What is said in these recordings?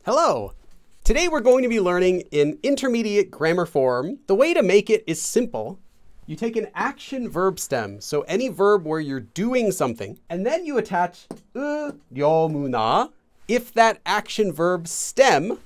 Hello. Today we're going to be learning an intermediate grammar form. The way to make it is simple. You take an action verb stem, so any verb where you're doing something, and then you attach 으려무나 if that action verb stem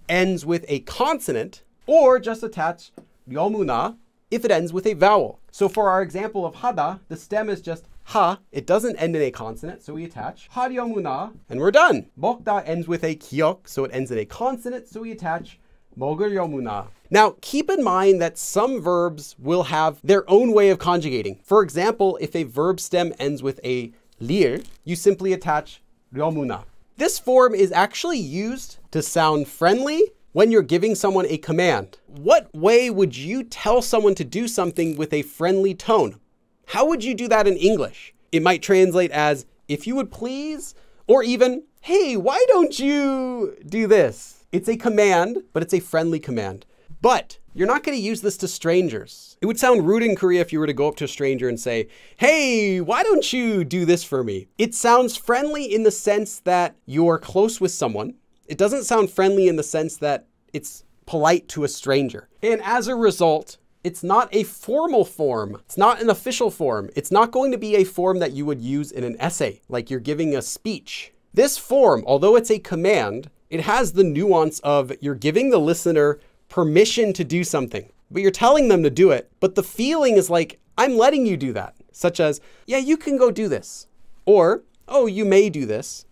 ends with a consonant, or just attach 려무나 if it ends with a vowel. So for our example of 하다, the stem is just ha. It doesn't end in a consonant, so we attach 하려무나, and we're done. 먹다 ends with a 기역, so it ends in a consonant, so we attach 먹으려무나. Now, keep in mind that some verbs will have their own way of conjugating. For example, if a verb stem ends with a lir, you simply attach 려무나. This form is actually used to sound friendly when you're giving someone a command. What way would you tell someone to do something with a friendly tone? How would you do that in English? It might translate as, if you would please, or even, hey, why don't you do this? It's a command, but it's a friendly command. But you're not going to use this to strangers. It would sound rude in Korea if you were to go up to a stranger and say, hey, why don't you do this for me? It sounds friendly in the sense that you're close with someone. It doesn't sound friendly in the sense that it's polite to a stranger. And as a result, it's not a formal form. It's not an official form. It's not going to be a form that you would use in an essay, like you're giving a speech. This form, although it's a command, it has the nuance of you're giving the listener permission to do something, but you're telling them to do it. But the feeling is like, I'm letting you do that, such as, yeah, you can go do this. Or, oh, you may do this.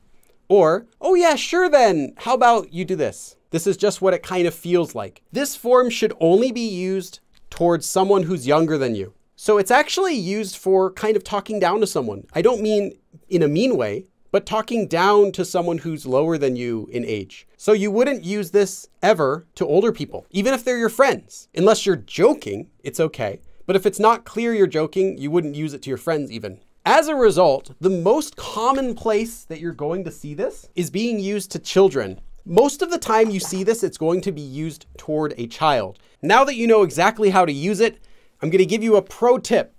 Or, oh yeah, sure then, how about you do this? This is just what it kind of feels like. This form should only be used towards someone who's younger than you. So it's actually used for kind of talking down to someone. I don't mean in a mean way, but talking down to someone who's lower than you in age. So you wouldn't use this ever to older people, even if they're your friends. Unless you're joking, it's okay. But if it's not clear you're joking, you wouldn't use it to your friends even. As a result, the most common place that you're going to see this is being used to children. Most of the time you see this, it's going to be used toward a child. Now that you know exactly how to use it, I'm going to give you a pro tip.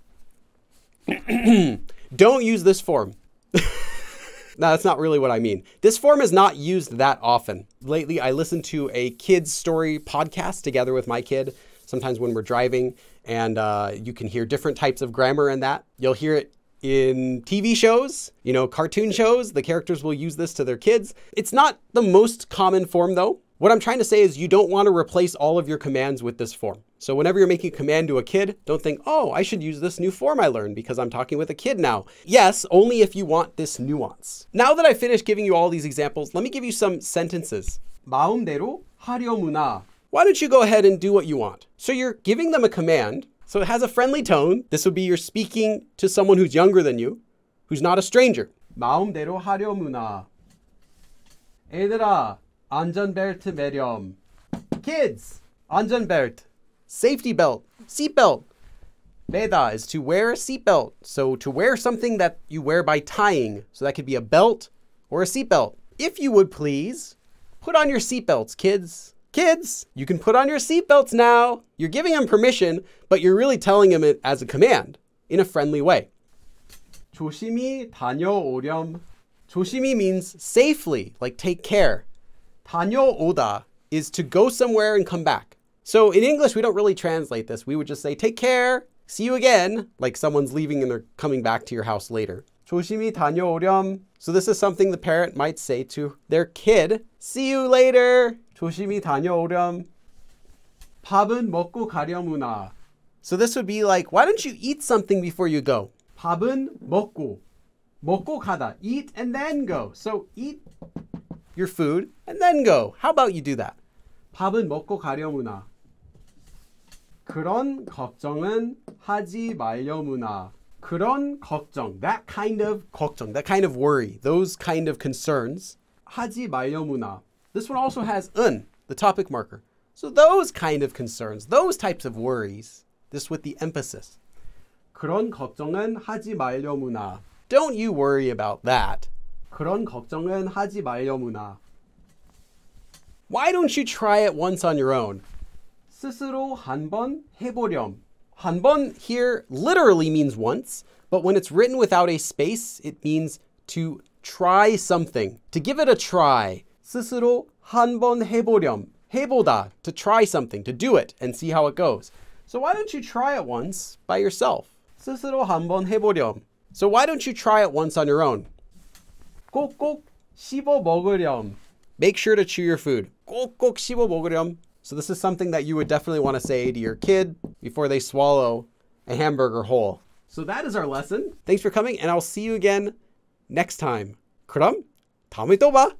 Don't use this form. No, that's not really what I mean. This form is not used that often. Lately, I listen to a kid's story podcast together with my kid, sometimes when we're driving, and you can hear different types of grammar in that. You'll hear it in TV shows, cartoon shows. The characters will use this to their kids. It's not the most common form though. What I'm trying to say is you don't want to replace all of your commands with this form. So whenever you're making a command to a kid, don't think, oh, I should use this new form I learned because I'm talking with a kid now. Yes, only if you want this nuance. Now that I finished giving you all these examples, let me give you some sentences. 마음대로 하려무나. Why don't you go ahead and do what you want? So you're giving them a command. So it has a friendly tone. This would be you're speaking to someone who's younger than you, who's not a stranger. 마음대로 하려무나. 애들아, 안전벨트 매렴. Kids, 안전벨트. Safety belt, seatbelt. 매다 is to wear a seatbelt. So to wear something that you wear by tying. So that could be a belt or a seatbelt. If you would please, put on your seatbelts, kids. Kids, you can put on your seatbelts now. You're giving them permission, but you're really telling them it as a command in a friendly way. 조심히 다녀오렴. 조심히 means safely, like take care. 다녀오다 is to go somewhere and come back. So in English, we don't really translate this. We would just say, take care, see you again, like someone's leaving and they're coming back to your house later. 조심히 다녀오렴. So this is something the parent might say to their kid. See you later. 조심히 다녀오렴. 밥은 먹고 가려무나. So this would be like, why don't you eat something before you go? 밥은 먹고. 먹고 가다. Eat and then go. So eat your food and then go. How about you do that? 밥은 먹고 가려무나. 그런 걱정은 하지 말려무나. 그런 걱정, that kind of 걱정, that kind of worry, those kind of concerns. 하지 말려무나. This one also has the topic marker. So those kind of concerns, those types of worries, this with the emphasis. 그런 걱정은 하지 말려무나. Don't you worry about that. 그런 걱정은 하지 말려무나. Why don't you try it once on your own? 스스로 한번 해보렴. 한번 here literally means once, but when it's written without a space, it means to try something, to give it a try. 스스로 한번 해보렴. 해보다, to try something, to do it and see how it goes. So why don't you try it once by yourself? 스스로 한번 해보렴. So why don't you try it once on your own? 꼭꼭 씹어 먹으렴. Make sure to chew your food. 꼭꼭 씹어 먹으렴. So this is something that you would definitely want to say to your kid before they swallow a hamburger whole. So that is our lesson. Thanks for coming, and I'll see you again next time. 그럼 다음에 또 봐.